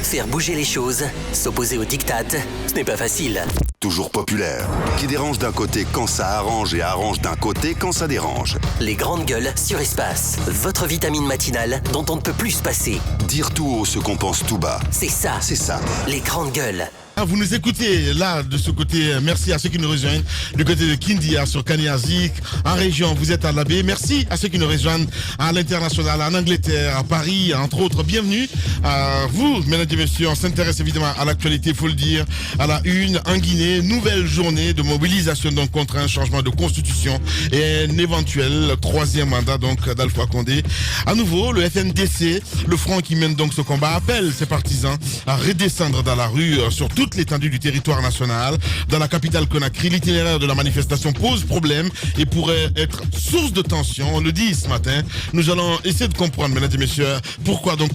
Faire bouger les choses, s'opposer aux diktats, ce n'est pas facile. Toujours populaire, qui dérange d'un côté quand ça arrange et arrange d'un côté quand ça dérange. Les grandes gueules sur Espace. Votre vitamine matinale dont on ne peut plus se passer. Dire tout haut ce qu'on pense tout bas. C'est ça. C'est ça. Les grandes gueules. Vous nous écoutez là de ce côté, merci à ceux qui nous rejoignent du côté de Kindia sur Kaniazik, en région vous êtes à l'Abbé, merci à ceux qui nous rejoignent à l'international, en Angleterre, à Paris, entre autres, bienvenue à vous, mesdames et messieurs. On s'intéresse évidemment à l'actualité, il faut le dire, à la une, en Guinée, nouvelle journée de mobilisation donc contre un changement de constitution et un éventuel troisième mandat donc d'Alpha Condé. À nouveau, le FNDC, le front qui mène donc ce combat, appelle ses partisans à redescendre dans la rue sur toute l'étendue du territoire national. Dans la capitale Conakry, l'itinéraire de la manifestation pose problème et pourrait être source de tension. On le dit ce matin. Nous allons essayer de comprendre, mesdames et messieurs, pourquoi donc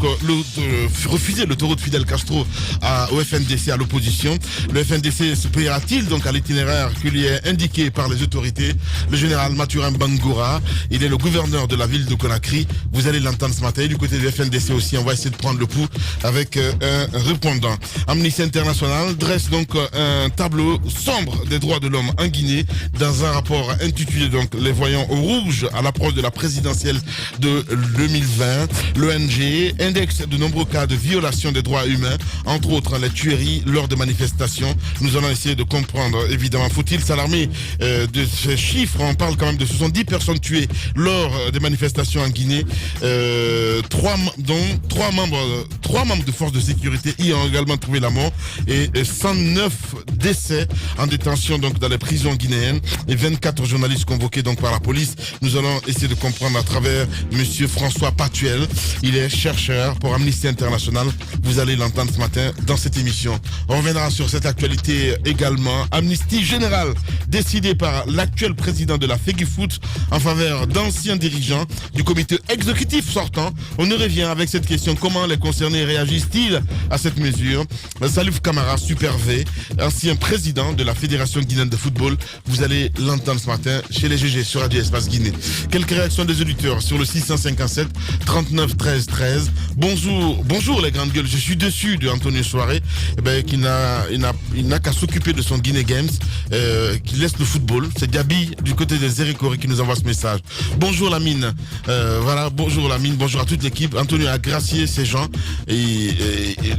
refuser l'autoroute Fidel Castro au FNDC à l'opposition. Le FNDC se payera-t-il donc à l'itinéraire qui lui est indiqué par les autorités? Le général Mathurin Bangoura, il est le gouverneur de la ville de Conakry. Vous allez l'entendre ce matin. Et du côté du FNDC aussi, on va essayer de prendre le pouls avec un répondant. Amnesty International dresse donc un tableau sombre des droits de l'homme en Guinée dans un rapport intitulé donc Les voyants au rouge à l'approche de la présidentielle de 2020. L'ONG indexe de nombreux cas de violation des droits humains, entre autres les tueries lors de manifestations. Nous allons essayer de comprendre, évidemment, faut-il s'alarmer de ces chiffres? On parle quand même de 70 personnes tuées lors des manifestations en Guinée, trois membres de forces de sécurité y ont également trouvé la mort et 109 décès en détention donc dans les prisons guinéennes et 24 journalistes convoqués donc par la police. Nous allons essayer de comprendre à travers monsieur François Patuel. Il est chercheur pour Amnesty International. Vous allez l'entendre ce matin dans cette émission. On reviendra sur cette actualité également. Amnistie générale décidée par l'actuel président de la FEGIFOOT en faveur d'anciens dirigeants du comité exécutif sortant. On y revient avec cette question: comment les concernés réagissent-ils à cette mesure? Salif Camara, Super V, ancien président de la Fédération guinéenne de football. Vous allez l'entendre ce matin chez les GG sur Radio Espace Guinée. Quelques réactions des auditeurs sur le 657 39 13 13. Bonjour les grandes gueules. Je suis déçu de Antonio Soiré, qui n'a qu'à s'occuper de son Guinée Games, qui laisse le football. C'est Gabi du côté des Zéricori qui nous envoie ce message. Bonjour Lamine. Bonjour Lamine. Bonjour à toute l'équipe. Antonio a gracié ces gens et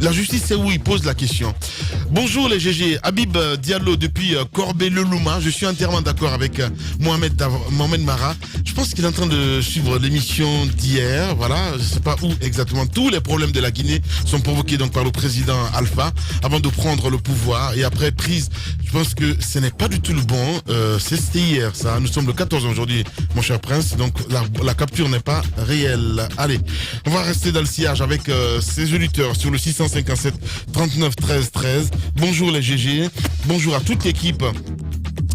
la justice, c'est où il pose la question. Bonjour les GG, Habib Diallo depuis Corbet-le-Louma. Je suis entièrement d'accord avec Mohamed Mara. Je pense qu'il est en train de suivre l'émission d'hier. Voilà, je ne sais pas où exactement. Tous les problèmes de la Guinée sont provoqués donc par le président Alpha avant de prendre le pouvoir et après prise. Je pense que ce n'est pas du tout le bon. C'était hier ça. Nous sommes le 14 aujourd'hui, mon cher prince. Donc la capture n'est pas réelle. Allez, on va rester dans le sillage avec ces auditeurs sur le 657 39 13 13. Bonjour les GG, bonjour à toute l'équipe.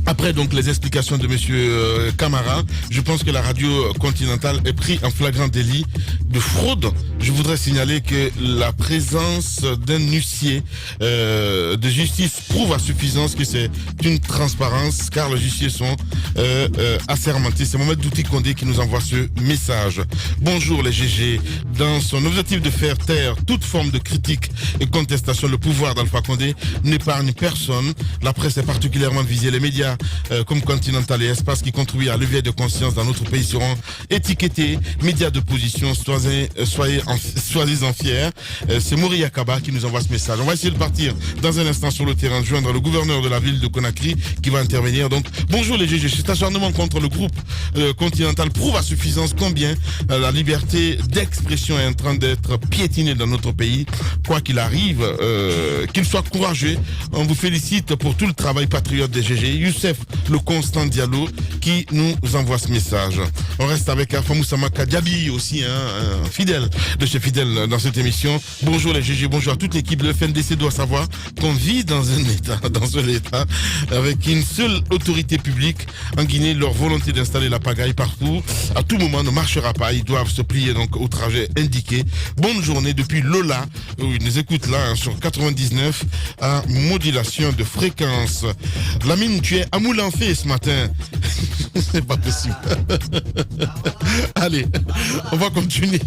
Après donc les explications de monsieur Camara, je pense que la radio continentale est prise en flagrant délit de fraude. Je voudrais signaler que la présence d'un huissier de justice prouve à suffisance que c'est une transparence car les huissiers sont assermentés. C'est Mohamed Douti Condé qui nous envoie ce message. Bonjour les GG. Dans son objectif de faire taire toute forme de critique et contestation, le pouvoir d'Alpha Condé n'épargne personne. La presse est particulièrement visée. Les médias comme Continental et Espace qui contribuent à l'éveil de conscience dans notre pays seront étiquetés médias d'opposition. Soyez-en fiers. C'est Mori Yakaba qui nous envoie ce message. On va essayer de partir dans un instant sur le terrain, de joindre le gouverneur de la ville de Conakry qui va intervenir. Donc bonjour les GG. Cet acharnement contre le groupe Continental prouve à suffisance combien la liberté d'expression est en train d'être piétinée dans notre pays. Quoi qu'il arrive, qu'il soit courageux. On vous félicite pour tout le travail patriote des GG. Youssef le Constant Diallo qui nous envoie ce message. On reste avec Afamoussama Kadiabi aussi, fidèle de chez Fidèle dans cette émission. Bonjour les GG, bonjour à toute l'équipe. Le FNDC doit savoir qu'on vit dans un état avec une seule autorité publique en Guinée. Leur volonté d'installer la pagaille partout, à tout moment, ne marchera pas. Ils doivent se plier donc au trajet indiqué. Bonne journée depuis Lola, où ils nous écoutent là sur 99 à modulation de fréquence. Lamine, tu es à Moulin-Fait ce matin. C'est pas possible. Allez, on va continuer.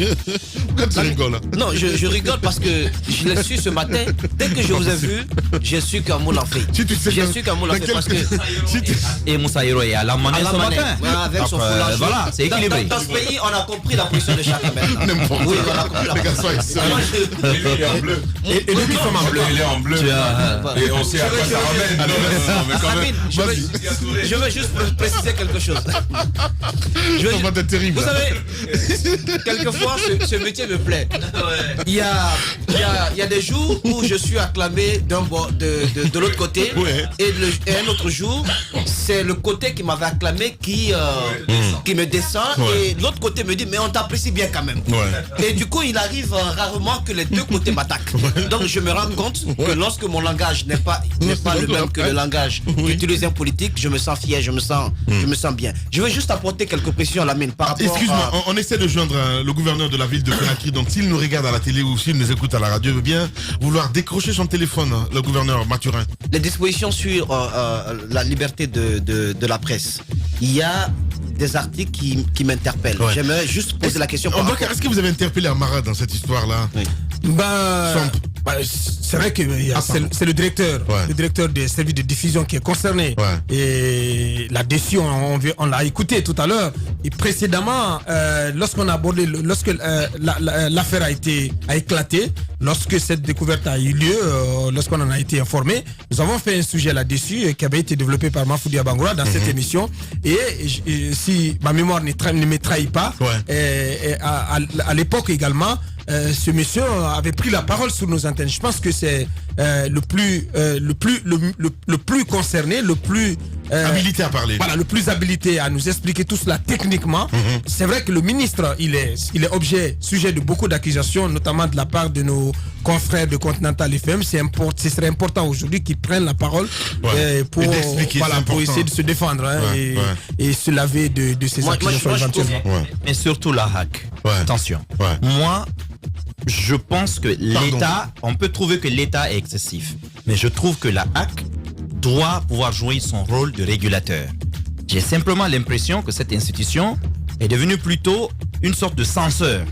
Pourquoi tu rigoles? Non, je rigole parce que je l'ai su ce matin. Dès que je vous ai vu, j'ai su qu'Amour l'a fait. J'ai su qu'Amour l'a fait parce que... Et Moussa Hiro est à la manette ce matin. Avec son foulard. Voilà, c'est équilibré. Dans ce pays, on a compris la position de chacun maintenant. N'importe Oui, quoi. on a compris la Les gars, position. soyez Moi, sérieux. Il est en bleu. Et lui qui forme en bleu. Il est en bleu. Et on sait à quoi ça ramène. Mais quand même. Amine, je veux juste préciser quelque chose. Ça va être terrible. Vous savez, quelquefois, ce métier me plaît. Il y a des jours où je suis acclamé de l'autre côté, Ouais. et un autre jour, c'est le côté qui m'avait acclamé qui me descend, Ouais. et l'autre côté me dit mais on t'apprécie bien quand même. Ouais. Et du coup, il arrive rarement que les deux côtés m'attaquent. Donc je me rends compte que lorsque mon langage n'est pas le même que le langage qu'utilise un politique, je me sens fier, je me sens bien. Je veux juste apporter quelques précisions à la mine par rapport Excuse-moi, à... on essaie de joindre le gouverneur de la ville de Conakry. Donc s'il nous regarde à la télé ou s'il nous écoute à la radio, il veut bien vouloir décrocher son téléphone, le gouverneur Mathurin. Les dispositions sur la liberté de la presse. Il y a des articles qui m'interpellent. Ouais. J'aimerais juste poser la question par rapport... Est-ce que vous avez interpellé Amara dans cette histoire-là? C'est vrai que c'est le directeur, Ouais. le directeur des services de diffusion qui est concerné. Ouais. Et là-dessus, on l'a écouté tout à l'heure. Et précédemment, lorsqu'on a abordé, lorsque l'affaire a éclaté, lorsque cette découverte a eu lieu, lorsqu'on en a été informé, nous avons fait un sujet là-dessus qui avait été développé par Mafoudi Abangoura dans cette émission. Et si ma mémoire ne me trahit pas, à l'époque également, ce monsieur avait pris la parole sur nos antennes. Je pense que c'est le plus concerné, le plus Habilité à parler. Voilà, le plus habilité à nous expliquer tout cela techniquement. C'est vrai que le ministre, il est sujet de beaucoup d'accusations, notamment de la part de nos confrères de Continental FM. Ce serait important aujourd'hui qu'ils prennent la parole pour essayer de se défendre et se laver de ces accusations éventuellement. Mais surtout la hack. Ouais. Attention. Ouais. Moi, je pense que l'État, on peut trouver que l'État est excessif. Mais je trouve que la hack doit pouvoir jouer son rôle de régulateur. J'ai simplement l'impression que cette institution est devenue plutôt une sorte de censeur.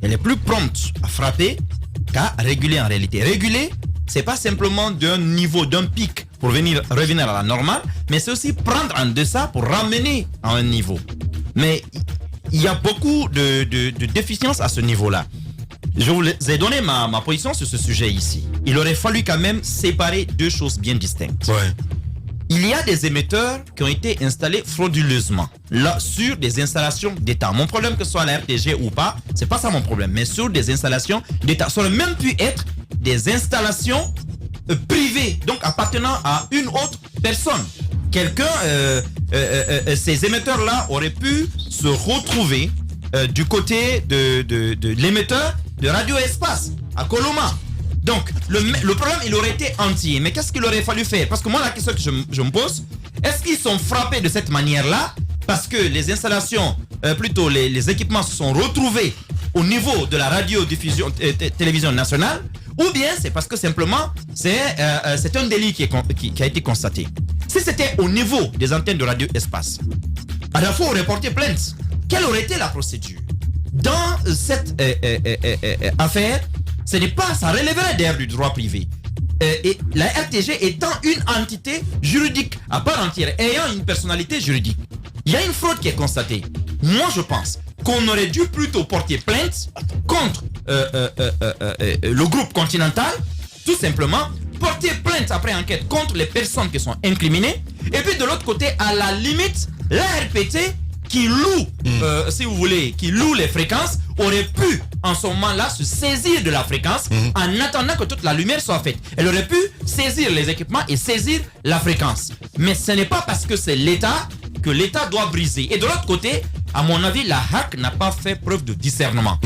Elle est plus prompte à frapper qu'à réguler en réalité. Réguler, c'est pas simplement d'un niveau, d'un pic pour revenir à la normale, mais c'est aussi prendre en deçà pour ramener à un niveau. Mais il y a beaucoup de déficiences à ce niveau-là. Je vous ai donné ma position sur ce sujet ici. Il aurait fallu quand même séparer deux choses bien distinctes. Ouais. Il y a des émetteurs qui ont été installés frauduleusement là, sur des installations d'État. Mon problème, que ce soit la RTG ou pas, c'est pas ça mon problème, mais sur des installations d'État. Ça aurait même pu être des installations privées, donc appartenant à une autre personne. Ces émetteurs-là auraient pu se retrouver du côté de l'émetteur de Radio Espace à Coloma. Donc le problème, il aurait été entier. Mais qu'est-ce qu'il aurait fallu faire? Parce que moi, la question que je me pose, est-ce qu'ils sont frappés de cette manière-là parce que les installations, plutôt les équipements se sont retrouvés au niveau de la radiodiffusion télévision nationale, ou bien c'est parce que simplement c'est un délit qui a été constaté? Si c'était au niveau des antennes de Radio Espace, Adafo aurait porté plainte. Quelle aurait été la procédure? Dans cette affaire, ça relèverait d'ailleurs du droit privé. Et la RTG étant une entité juridique à part entière, ayant une personnalité juridique, il y a une fraude qui est constatée. Moi, je pense qu'on aurait dû plutôt porter plainte contre le groupe Continental, tout simplement, porter plainte après enquête contre les personnes qui sont incriminées, et puis de l'autre côté, à la limite, la RPT qui loue, si vous voulez, qui loue les fréquences, aurait pu en ce moment-là se saisir de la fréquence en attendant que toute la lumière soit faite. Elle aurait pu saisir les équipements et saisir la fréquence. Mais ce n'est pas parce que c'est l'État que l'État doit briser. Et de l'autre côté, à mon avis, la HAC n'a pas fait preuve de discernement.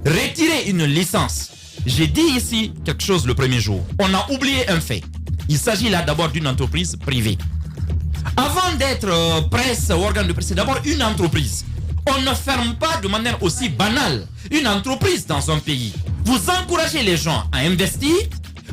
Retirer une licence. J'ai dit ici quelque chose le premier jour. On a oublié un fait. Il s'agit là d'abord d'une entreprise privée. Avant d'être presse ou organe de presse, c'est d'abord une entreprise. On ne ferme pas de manière aussi banale une entreprise dans un pays. Vous encouragez les gens à investir,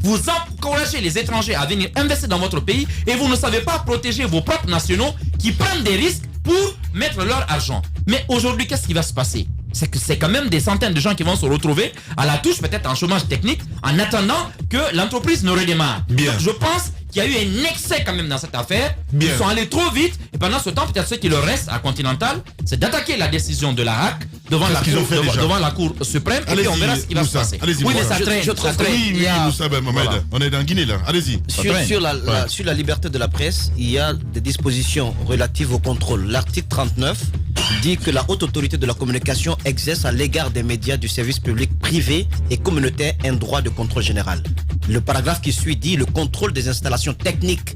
vous encouragez les étrangers à venir investir dans votre pays et vous ne savez pas protéger vos propres nationaux qui prennent des risques pour mettre leur argent. Mais aujourd'hui, qu'est-ce qui va se passer? C'est que c'est quand même des centaines de gens qui vont se retrouver à la touche, peut-être en chômage technique, en attendant que l'entreprise ne redémarre. Bien. Donc, je pense qu'il y a eu un excès quand même dans cette affaire. Bien. Ils sont allés trop vite. Et pendant ce temps, peut-être ce qui leur reste à Continental, c'est d'attaquer la décision de la HAC devant, devant la Cour suprême. Et puis on verra ce qui va se passer. Allez-y, oui, mais Moussa. ça traîne. Je trouve ça traîne. Oui, Moussa Ben Mohamed. Voilà. On est dans Guinée là. Allez-y. Sur la liberté de la presse, il y a des dispositions relatives au contrôle. L'article 39 dit que la haute autorité de la communication exerce à l'égard des médias du service public privé et communautaire un droit de contrôle général. Le paragraphe qui suit dit le contrôle des installations techniques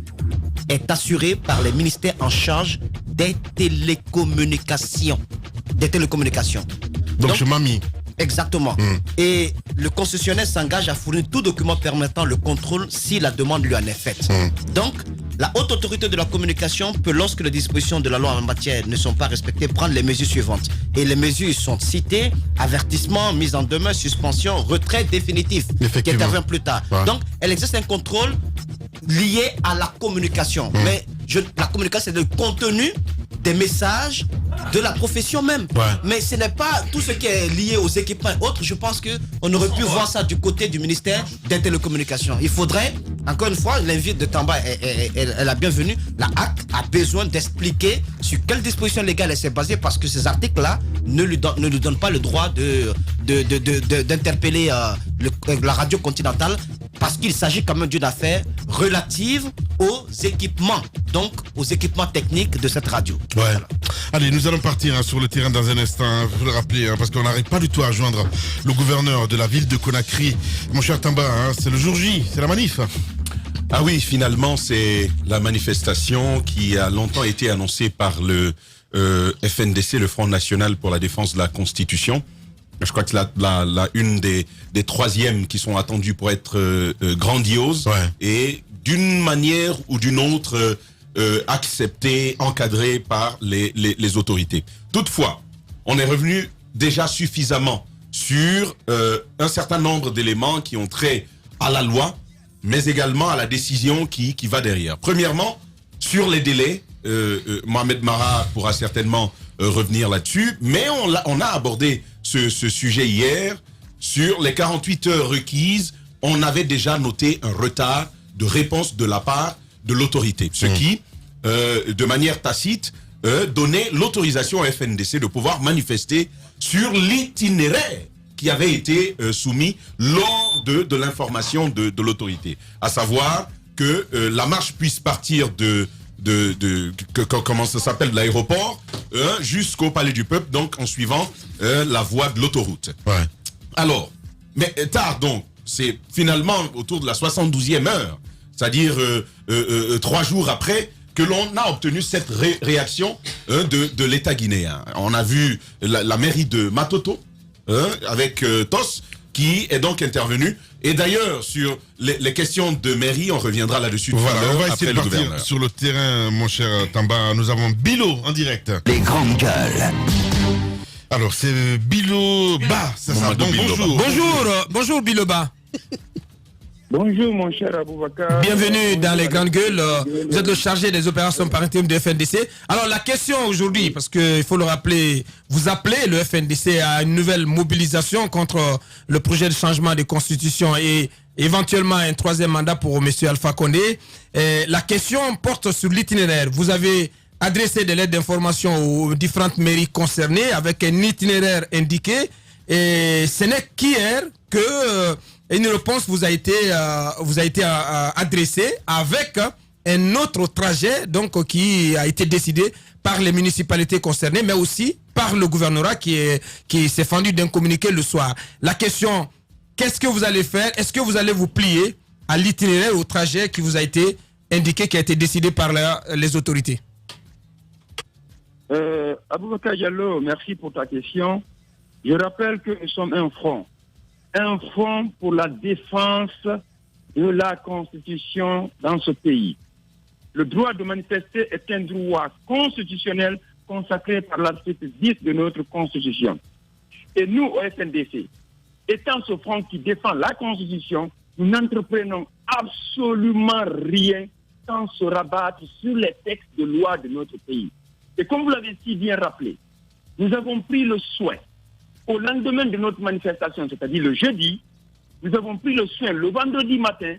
est assuré par les ministères en charge des télécommunications. Donc je m'en mis. Exactement. Et le concessionnaire s'engage à fournir tout document permettant le contrôle si la demande lui en est faite. Donc, la haute autorité de la communication peut, lorsque les dispositions de la loi en matière ne sont pas respectées, prendre les mesures suivantes. Et les mesures sont citées: avertissement, mise en demeure, suspension, retrait définitif, qui intervient plus tard. Ouais. Donc, elle existe un contrôle lié à la communication. Mais la communication, c'est le contenu des messages de la profession même. Ouais. Mais ce n'est pas tout ce qui est lié aux équipements et autres. Je pense qu'on aurait pu voir ça du côté du ministère des télécommunications. Il faudrait, encore une fois, l'invite de Tamba est la bienvenue. La HAC a besoin d'expliquer sur quelles dispositions légales elle s'est basée, parce que ces articles-là ne lui donnent pas le droit d'interpeller la radio continentale, parce qu'il s'agit quand même d'une affaire relative aux équipements, donc aux équipements techniques de cette radio. Ouais. Allez, nous allons partir sur le terrain dans un instant, vous le rappelez, parce qu'on n'arrive pas du tout à joindre le gouverneur de la ville de Conakry. Mon cher Tamba, c'est le jour J, c'est la manif. Ah oui, finalement, c'est la manifestation qui a longtemps été annoncée par le FNDC, le Front National pour la Défense de la Constitution. Je crois que c'est une des troisièmes qui sont attendues pour être grandiose. Ouais. Et d'une manière ou d'une autre acceptée, encadrée par les autorités. Toutefois, on est revenu déjà suffisamment sur un certain nombre d'éléments qui ont trait à la loi, mais également à la décision qui va derrière. Premièrement, sur les délais, Mohamed Mara pourra certainement revenir là-dessus, mais on a abordé ce sujet hier. Sur les 48 heures requises, on avait déjà noté un retard de réponse de la part de l'autorité, ce qui, de manière tacite, donnait l'autorisation au FNDC de pouvoir manifester sur l'itinéraire qui avait été soumis lors de l'information de l'autorité, à savoir que la marche puisse partir comment ça s'appelle, de l'aéroport jusqu'au Palais du Peuple, donc en suivant la voie de l'autoroute. Ouais. Alors, mais tard donc, c'est finalement autour de la 72e heure, c'est-à-dire 3 jours après, que l'on a obtenu cette réaction de l'État guinéen. On a vu la mairie de Matoto, avec TOS, qui est donc intervenu. Et d'ailleurs, sur les questions de mairie, on reviendra là-dessus tout à Voilà, l'heure, on va essayer après de le partir gouverneur. sur le terrain, mon cher Tamba. Nous avons Bilo en direct. Les grandes gueules. Alors, c'est Bilo Ba, c'est ça. Mamadou Bon, Bilo bonjour. Bonjour Biloba. Bonjour mon cher Aboubakar. Bienvenue dans les grandes gueules. Vous êtes le chargé des opérations par intérim de FNDC. Alors la question aujourd'hui, parce qu'il faut le rappeler, vous appelez le FNDC à une nouvelle mobilisation contre le projet de changement de constitution et éventuellement un troisième mandat pour M. Alpha Condé. Et la question porte sur l'itinéraire. Vous avez adressé des lettres d'information aux différentes mairies concernées avec un itinéraire indiqué. Et ce n'est qu'hier que une réponse vous a été adressée avec un autre trajet donc qui a été décidé par les municipalités concernées, mais aussi par le gouvernorat qui s'est fendu d'un communiqué le soir. La question, qu'est-ce que vous allez faire? Est-ce que vous allez vous plier à l'itinéraire, au trajet qui vous a été indiqué, qui a été décidé par les autorités? Aboubakar Diallo, merci pour ta question. Je rappelle que nous sommes un front pour la défense de la Constitution dans ce pays. Le droit de manifester est un droit constitutionnel consacré par l'article 10 de notre Constitution. Et nous, au FNDC, étant ce front qui défend la Constitution, nous n'entreprenons absolument rien sans se rabattre sur les textes de loi de notre pays. Et comme vous l'avez si bien rappelé, nous avons pris le soin, au lendemain de notre manifestation, c'est-à-dire le jeudi, nous avons pris le soin, le vendredi matin,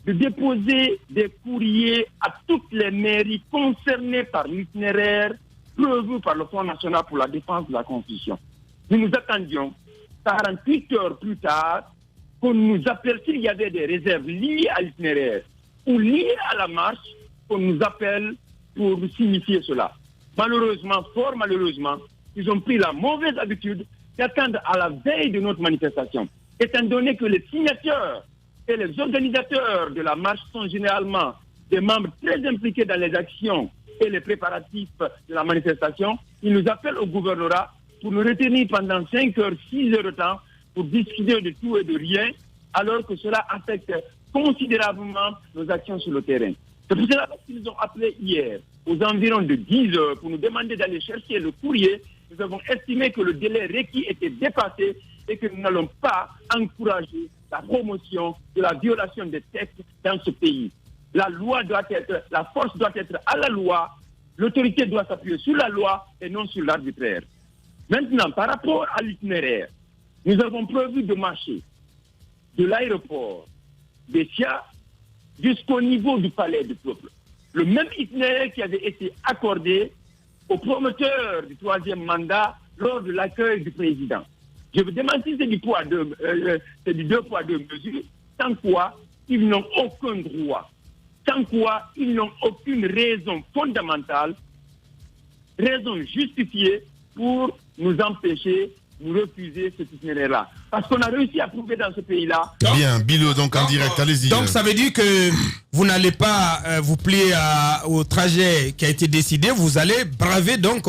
de déposer des courriers à toutes les mairies concernées par l'itinéraire prévu par le Front National pour la défense de la Constitution. Nous nous attendions, 48 heures plus tard, qu'on nous appelle s'il y avait des réserves liées à l'itinéraire ou liées à la marche, qu'on nous appelle pour signifier cela. Malheureusement, fort malheureusement, ils ont pris la mauvaise habitude d'attendre à la veille de notre manifestation. Étant donné que les signateurs et les organisateurs de la marche sont généralement des membres très impliqués dans les actions et les préparatifs de la manifestation, ils nous appellent au gouvernorat pour nous retenir pendant 5 heures, 6 heures de temps pour discuter de tout et de rien, alors que cela affecte considérablement nos actions sur le terrain. C'est pour cela qu'ils nous ont appelés hier, aux environs de 10 heures, pour nous demander d'aller chercher le courrier. Nous avons estimé que le délai requis était dépassé et que nous n'allons pas encourager la promotion de la violation des textes dans ce pays. La force doit être à la loi, l'autorité doit s'appuyer sur la loi et non sur l'arbitraire. Maintenant, par rapport à l'itinéraire, nous avons prévu de marcher de l'aéroport des SIA jusqu'au niveau du palais du peuple. Le même itinéraire qui avait été accordé au promoteur du 3e mandat lors de l'accueil du président. Je veux démentir, c'est du deux poids, deux mesures, sans quoi ils n'ont aucun droit, sans quoi ils n'ont aucune raison fondamentale, raison justifiée pour nous empêcher, nous refuser cet itinéraire-là. Parce qu'on a réussi à prouver dans ce pays-là. Bien, Bilo, donc en direct, allez-y. Donc ça veut dire que vous n'allez pas vous plier au trajet qui a été décidé, vous allez braver donc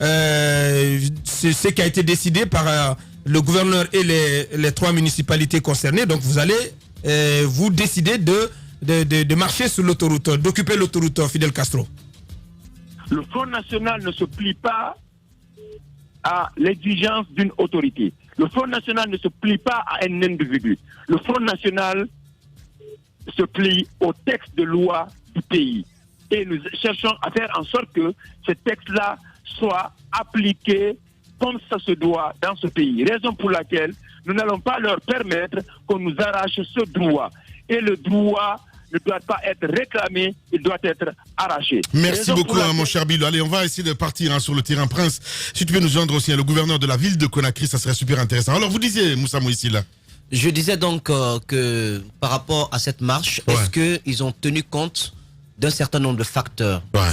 ce qui a été décidé par le gouverneur et les 3 municipalités concernées. Donc vous allez vous décider de marcher sur l'autoroute, d'occuper l'autoroute Fidel Castro. Le Front National ne se plie pas à l'exigence d'une autorité. Le Front National ne se plie pas à un individu. Le Front National se plie au texte de loi du pays. Et nous cherchons à faire en sorte que ce texte-là soit appliqué comme ça se doit dans ce pays. Raison pour laquelle nous n'allons pas leur permettre qu'on nous arrache ce droit. Et le droit ne doit pas être réclamé, il doit être arraché. Merci beaucoup, mon cher Bilo. Allez, on va essayer de partir sur le terrain. Prince, si tu peux nous joindre aussi le gouverneur de la ville de Conakry, ça serait super intéressant. Alors, vous disiez, Moussa Moïsi, là. Je disais donc que par rapport à cette marche, est-ce qu'ils ont tenu compte d'un certain nombre de facteurs, un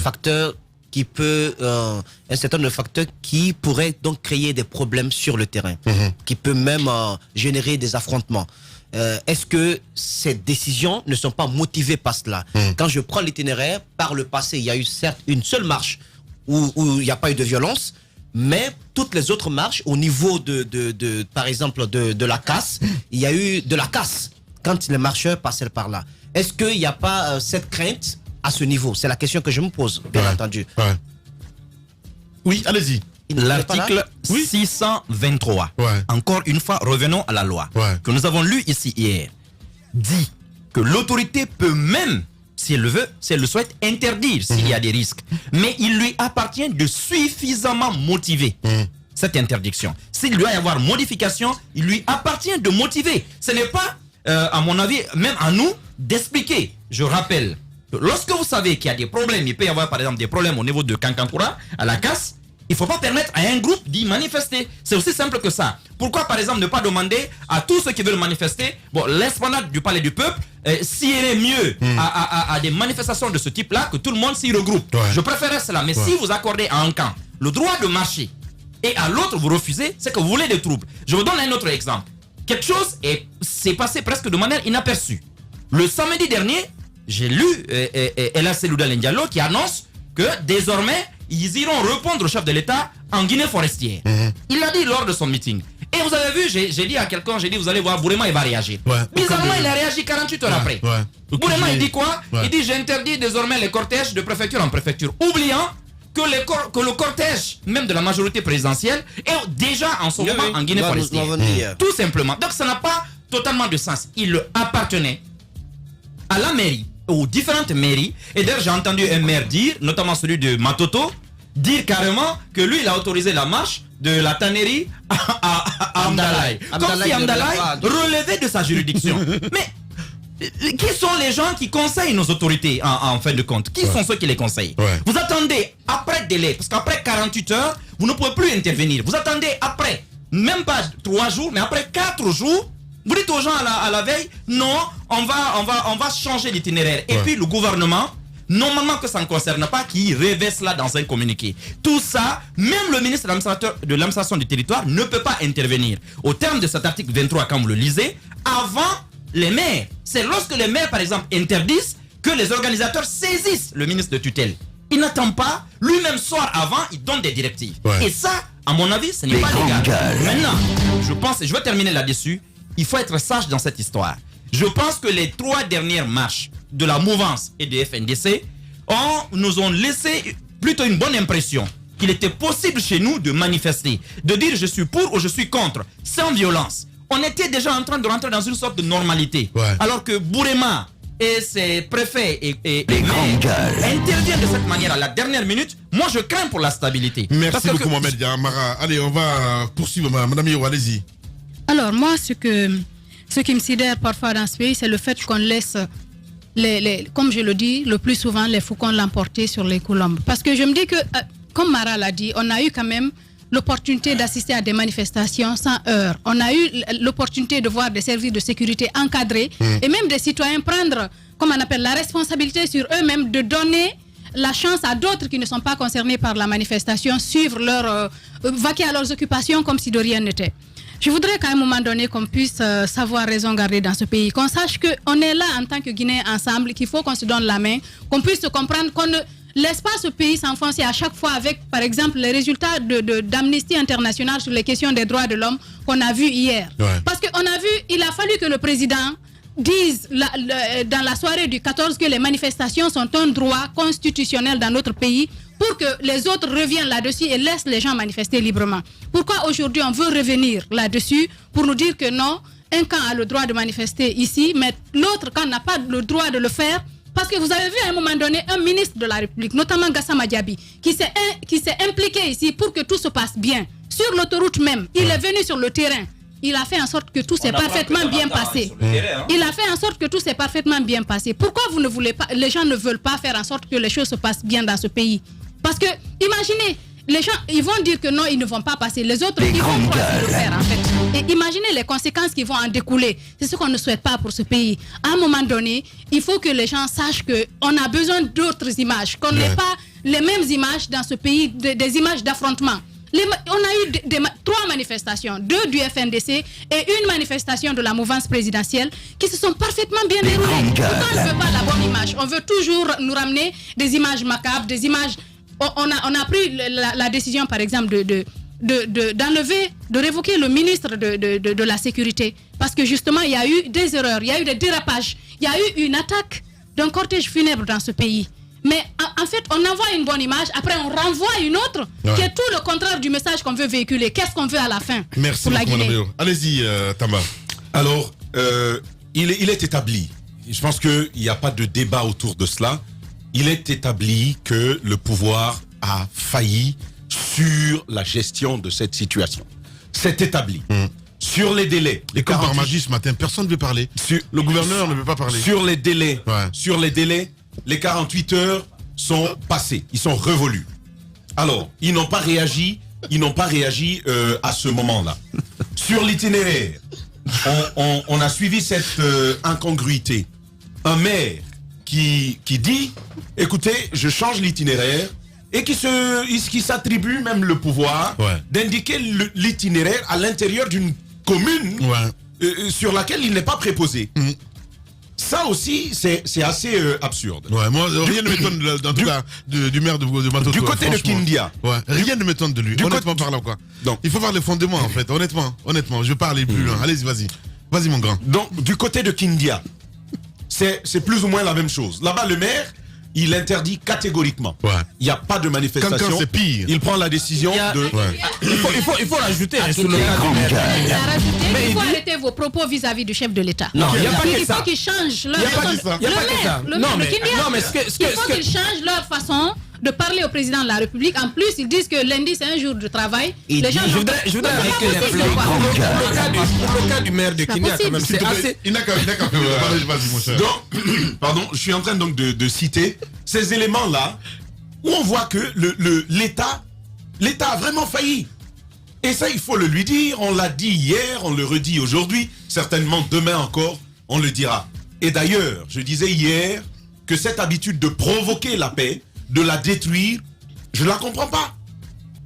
certain nombre de facteurs qui pourraient donc créer des problèmes sur le terrain, qui peut même générer des affrontements. Est-ce que ces décisions ne sont pas motivées par cela? Quand je prends l'itinéraire, par le passé, il y a eu certes une seule marche où il n'y a pas eu de violence, mais toutes les autres marches, au niveau par exemple, de la casse, il y a eu de la casse quand les marcheurs passaient par là. Est-ce qu'il n'y a pas cette crainte à ce niveau? C'est la question que je me pose, bien entendu. Oui, allez-y. L'article 623, encore une fois, revenons à la loi, que nous avons lu ici hier, dit que l'autorité peut même, si elle le veut, si elle le souhaite, interdire s'il y a des risques. Mais il lui appartient de suffisamment motiver cette interdiction. S'il doit y avoir modification, il lui appartient de motiver. Ce n'est pas, à mon avis, même à nous, d'expliquer. Je rappelle, que lorsque vous savez qu'il y a des problèmes, il peut y avoir par exemple des problèmes au niveau de Kankankoura, à la casse, il ne faut pas permettre à un groupe d'y manifester. C'est aussi simple que ça. Pourquoi, par exemple, ne pas demander à tous ceux qui veulent manifester, l'esplanade du Palais du Peuple, s'il est mieux à des manifestations de ce type-là, que tout le monde s'y regroupe. Je préférerais cela. Mais si vous accordez à un camp le droit de marcher et à l'autre vous refusez, c'est que vous voulez des troubles. Je vous donne un autre exemple. Quelque chose s'est passé presque de manière inaperçue. Le samedi dernier, j'ai lu Ella Selouda Diallo qui annonce que désormais, ils iront répondre au chef de l'État en Guinée forestière. Il l'a dit lors de son meeting. Et vous avez vu, j'ai dit à quelqu'un, vous allez voir, Bourema, il va réagir. Bizarrement, il a réagi 48 heures après. Bourema, il dit quoi? Il dit, j'interdis désormais les cortèges de préfecture en préfecture. Oubliant que le cortège, même de la majorité présidentielle, est déjà en ce moment en Guinée forestière. Tout simplement. Donc, ça n'a pas totalement de sens. Il appartenait à la mairie, aux différentes mairies. Et d'ailleurs, j'ai entendu un maire dire, notamment celui de Matoto, dire carrément que lui, il a autorisé la marche de la tannerie à Amdalaï. Comme si Amdalaï relevait de sa juridiction. Mais qui sont les gens qui conseillent nos autorités en fin de compte? Qui sont ceux qui les conseillent? Vous attendez après délai, parce qu'après 48 heures, vous ne pouvez plus intervenir. Vous attendez après, même pas 3 jours, mais après 4 jours, vous dites aux gens à la veille, non, on va changer l'itinéraire. Et puis le gouvernement, normalement que ça ne concerne pas, qui révèle cela dans un communiqué. Tout ça, même le ministre de l'administration du territoire ne peut pas intervenir. Au terme de cet article 23, quand vous le lisez, avant les maires, c'est lorsque les maires, par exemple, interdisent que les organisateurs saisissent le ministre de tutelle. Il n'attend pas, lui-même sort avant, il donne des directives. Et ça, à mon avis, ce n'est pas légal. Maintenant, je pense, et je vais terminer là-dessus, il faut être sage dans cette histoire. Je pense que les 3 dernières marches de la mouvance et de FNDC nous ont laissé plutôt une bonne impression qu'il était possible chez nous de manifester, de dire je suis pour ou je suis contre, sans violence. On était déjà en train de rentrer dans une sorte de normalité. Alors que Bourema et ses préfets et interviennent de cette manière à la dernière minute, moi je crains pour la stabilité. Merci beaucoup Mohamed Diamara. Allez, on va poursuivre, Madame Yoro, allez-y. Alors moi, ce qui me sidère parfois dans ce pays, c'est le fait qu'on laisse, comme je le dis, le plus souvent, les faucons l'emporter sur les colombes. Parce que je me dis que, comme Mara l'a dit, on a eu quand même l'opportunité d'assister à des manifestations sans heurts. On a eu l'opportunité de voir des services de sécurité encadrés et même des citoyens prendre, comme on appelle, la responsabilité sur eux-mêmes de donner la chance à d'autres qui ne sont pas concernés par la manifestation, suivre vaquer à leurs occupations comme si de rien n'était. Je voudrais qu'à un moment donné qu'on puisse savoir raison garder dans ce pays, qu'on sache qu'on est là en tant que Guinéens ensemble, qu'il faut qu'on se donne la main, qu'on puisse se comprendre, qu'on ne laisse pas ce pays s'enfoncer à chaque fois avec, par exemple, les résultats d'Amnesty International sur les questions des droits de l'homme qu'on a vu hier. Parce qu'on a vu, il a fallu que le président dise dans la soirée du 14 que les manifestations sont un droit constitutionnel dans notre pays pour que les autres reviennent là-dessus et laissent les gens manifester librement. Pourquoi aujourd'hui on veut revenir là-dessus pour nous dire que non, un camp a le droit de manifester ici, mais l'autre camp n'a pas le droit de le faire? Parce que vous avez vu à un moment donné un ministre de la République, notamment Gassama Diaby, qui s'est impliqué ici pour que tout se passe bien. Sur l'autoroute même, il est venu sur le terrain. Il a fait en sorte que tout s'est parfaitement bien passé. Il a fait en sorte que tout s'est parfaitement bien passé. Pourquoi vous ne voulez pas, les gens ne veulent pas faire en sorte que les choses se passent bien dans ce pays? Parce que, imaginez, les gens, ils vont dire que non, ils ne vont pas passer. Les autres, ils vont pouvoir le faire, en fait. Et imaginez les conséquences qui vont en découler. C'est ce qu'on ne souhaite pas pour ce pays. À un moment donné, il faut que les gens sachent qu'on a besoin d'autres images, qu'on n'ait pas les mêmes images dans ce pays, des images d'affrontement. On a eu 3 manifestations, 2 du FNDC et une manifestation de la mouvance présidentielle qui se sont parfaitement bien déroulées. Pourquoi on ne veut pas la bonne image? On veut toujours nous ramener des images macabres, des images... On a pris la décision, par exemple, d'enlever, de révoquer le ministre de la Sécurité. Parce que justement, il y a eu des erreurs, il y a eu des dérapages, il y a eu une attaque d'un cortège funèbre dans ce pays. Mais en fait, on envoie une bonne image, après on renvoie une autre, qui est tout le contraire du message qu'on veut véhiculer. Qu'est-ce qu'on veut à la fin? Merci pour la Guinée. Allez-y, Tamba. Alors, il est établi, je pense qu'il n'y a pas de débat autour de cela, il est établi que le pouvoir a failli sur la gestion de cette situation. C'est établi. Sur les délais. Et comme par magie ce matin, personne ne veut parler. Le gouverneur ne veut pas parler. Sur les délais, les 48 heures sont passées, ils sont révolus. Alors, ils n'ont pas réagi à ce moment-là. Sur l'itinéraire, on a suivi cette incongruité. Un maire qui dit, écoutez, je change l'itinéraire, et qui s'attribue même le pouvoir d'indiquer l'itinéraire à l'intérieur d'une commune sur laquelle il n'est pas préposé. Ça aussi, c'est assez absurde. Moi, rien ne m'étonne dans tout cas du maire de Matoto. Du côté de Kindia. Rien ne m'étonne de lui, honnêtement parlant quoi. Donc, il faut voir les fondements en fait, honnêtement, je vais pas aller plus loin. Allez-y, vas-y mon grand. Donc, du côté de Kindia, c'est plus ou moins la même chose. Là-bas, le maire, il interdit catégoriquement. Il n'y a pas de manifestation. Quand c'est pire. Il prend la décision de... Il faut rajouter sur le cas du maire. Il faut arrêter vos propos vis-à-vis du chef de l'État. Non, il n'y a pas que ça. Il faut qu'ils changent leur façon. Il n'y a pas que ça. Il faut qu'ils changent leur façon de parler au président de la République. En plus, ils disent que lundi, c'est un jour de travail. Je voudrais pour le cas du maire de Kenya, quand même, c'est assez... Il n'a qu'à vas-y, mon cher. Donc, pardon, je suis en train donc de citer ces éléments-là où on voit que l'État a vraiment failli. Et ça, il faut le lui dire. On l'a dit hier, on le redit aujourd'hui. Certainement demain encore, on le dira. Et d'ailleurs, je disais hier que cette habitude de provoquer la paix, de la détruire, je ne la comprends pas.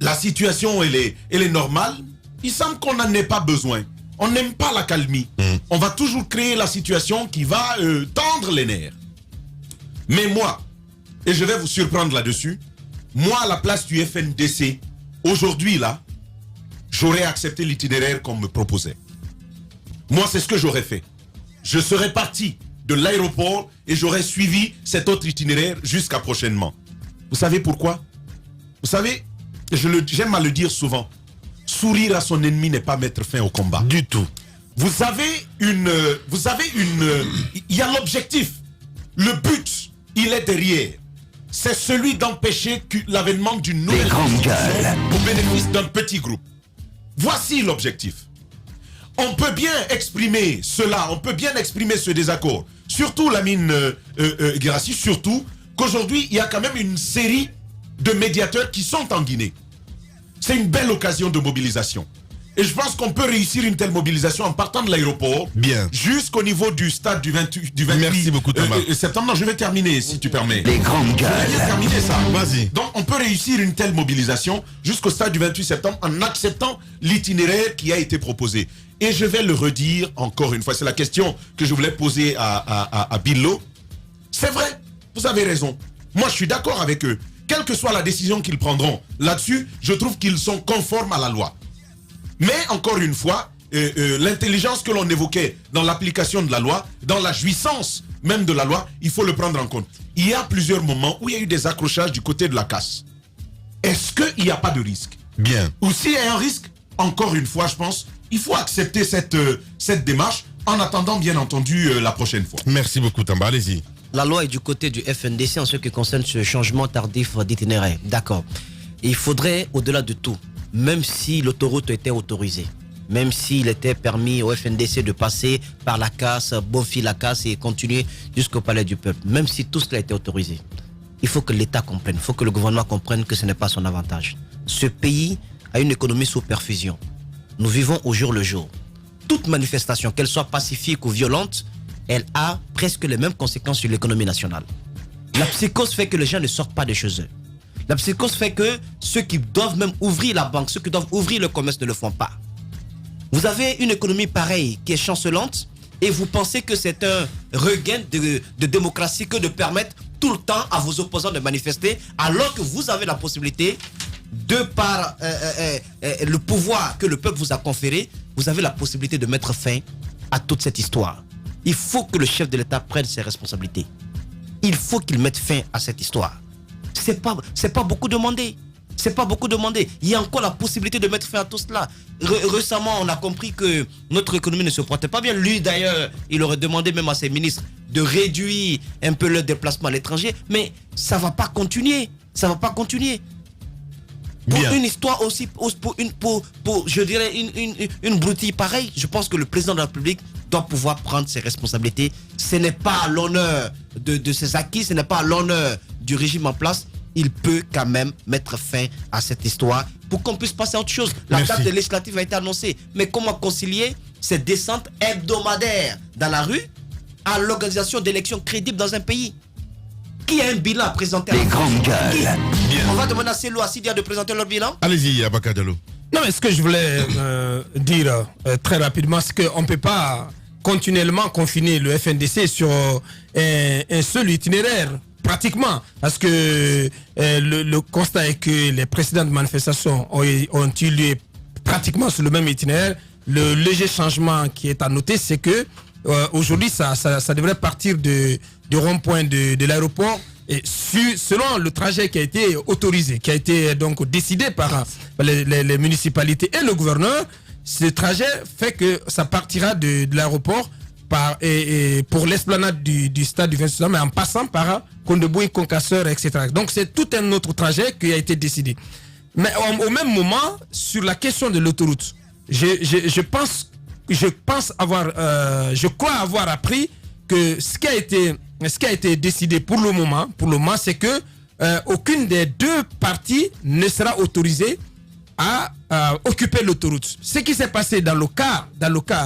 La situation, elle est normale. Il semble qu'on n'en ait pas besoin. On n'aime pas la calmie. On va toujours créer la situation qui va tendre les nerfs. Mais moi, et je vais vous surprendre là-dessus, moi, à la place du FNDC, aujourd'hui, là, j'aurais accepté l'itinéraire qu'on me proposait. Moi, c'est ce que j'aurais fait. Je serais parti de l'aéroport et j'aurais suivi cet autre itinéraire jusqu'à prochainement. Vous savez pourquoi? Vous savez, j'aime à le dire souvent, sourire à son ennemi n'est pas mettre fin au combat. Du tout. Vous avez il y a l'objectif. Le but, il est derrière. C'est celui d'empêcher l'avènement d'une nouvelle constitution au bénéfice d'un petit groupe. Voici l'objectif. On peut bien exprimer cela, on peut bien exprimer ce désaccord. Surtout, Lamine Guirassy, surtout qu'aujourd'hui, il y a quand même une série de médiateurs qui sont en Guinée. C'est une belle occasion de mobilisation. Et je pense qu'on peut réussir une telle mobilisation en partant de l'aéroport jusqu'au niveau du stade du 28 Merci beaucoup, Thomas. septembre. Non, je vais terminer, si tu permets. Les grandes gueules. Je vais terminer ça. Vas-y. Donc, on peut réussir une telle mobilisation jusqu'au stade du 28 septembre en acceptant l'itinéraire qui a été proposé. Et je vais le redire encore une fois. C'est la question que je voulais poser à Billo. C'est vrai, vous avez raison. Moi, je suis d'accord avec eux. Quelle que soit la décision qu'ils prendront là-dessus, je trouve qu'ils sont conformes à la loi. Mais encore une fois, l'intelligence que l'on évoquait dans l'application de la loi, dans la jouissance même de la loi, il faut le prendre en compte. Il y a plusieurs moments où il y a eu des accrochages du côté de la casse. Est-ce qu'il n'y a pas de risque? Bien. Ou s'il y a un risque, encore une fois, je pense, il faut accepter cette démarche en attendant, bien entendu, la prochaine fois. Merci beaucoup, Tamba. Allez-y. La loi est du côté du FNDC en ce qui concerne ce changement tardif d'itinéraire. D'accord. Il faudrait, au-delà de tout, même si l'autoroute était autorisée, même s'il était permis au FNDC de passer par la casse, la casse et continuer jusqu'au palais du peuple, même si tout cela était autorisé, il faut que l'État comprenne, il faut que le gouvernement comprenne que ce n'est pas son avantage. Ce pays a une économie sous perfusion. Nous vivons au jour le jour. Toute manifestation, qu'elle soit pacifique ou violente, elle a presque les mêmes conséquences sur l'économie nationale. La psychose fait que les gens ne sortent pas de chez eux. La psychose fait que ceux qui doivent même ouvrir la banque, ceux qui doivent ouvrir le commerce ne le font pas. Vous avez une économie pareille qui est chancelante et vous pensez que c'est un regain de démocratie que de permettre tout le temps à vos opposants de manifester alors que vous avez la possibilité, de par le pouvoir que le peuple vous a conféré, vous avez la possibilité de mettre fin à toute cette histoire. Il faut que le chef de l'État prenne ses responsabilités. Il faut qu'il mette fin à cette histoire. C'est pas beaucoup demandé. C'est pas beaucoup demandé. Il y a encore la possibilité de mettre fin à tout cela. Récemment, on a compris que notre économie ne se portait pas bien. Lui, d'ailleurs, il aurait demandé même à ses ministres de réduire un peu leur déplacement à l'étranger. Mais ça va pas continuer. Ça va pas continuer. Pour une histoire aussi, je dirais, une broutille pareille, je pense que le président de la République doit pouvoir prendre ses responsabilités. Ce n'est pas à l'honneur de ses acquis, ce n'est pas à l'honneur du régime en place. Il peut quand même mettre fin à cette histoire pour qu'on puisse passer à autre chose. La date des législatives a été annoncée. Mais comment concilier cette descente hebdomadaire dans la rue à l'organisation d'élections crédibles dans un pays qui a un bilan à présenter? Les grandes gueules. On va demander à Célou Assidia de présenter leur bilan. Allez-y, Abaka Diallo. Non, mais ce que je voulais dire très rapidement, c'est qu'on ne peut pas continuellement confiner le FNDC sur un seul itinéraire, pratiquement. Parce que le constat est que les précédentes manifestations ont eu lieu pratiquement sur le même itinéraire. Le léger changement qui est à noter, c'est que aujourd'hui, ça devrait partir du rond-point de l'aéroport. Et selon le trajet qui a été autorisé, qui a été donc décidé par les municipalités et le gouverneur, ce trajet fait que ça partira de l'aéroport et pour l'esplanade du stade du 26 mai, en passant par Kondeboui, Concasseur, etc. Donc c'est tout un autre trajet qui a été décidé. Mais au même moment, sur la question de l'autoroute, je crois avoir appris que ce qui a été décidé pour le moment, c'est que aucune des deux parties ne sera autorisée à occuper l'autoroute. Ce qui s'est passé dans le cas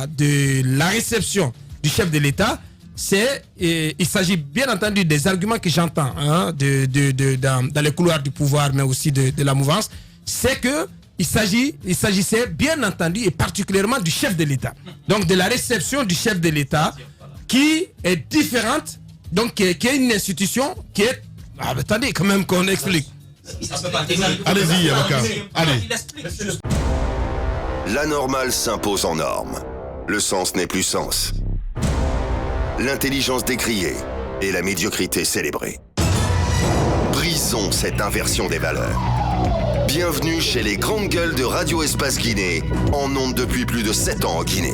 de la réception du chef de l'État, il s'agit bien entendu des arguments que j'entends dans les couloirs du pouvoir, mais aussi de la mouvance, c'est que il s'agissait bien entendu et particulièrement du chef de l'État. Donc de la réception du chef de l'État qui est différente, donc qui est une institution qui est... attendez quand même qu'on explique. Allez-y, avocat. Allez. La normale s'impose en norme. Le sens n'est plus sens. L'intelligence décriée et la médiocrité célébrée. Brisons cette inversion des valeurs. Bienvenue chez les grandes gueules de Radio Espace Guinée, en ondes depuis plus de 7 ans en Guinée.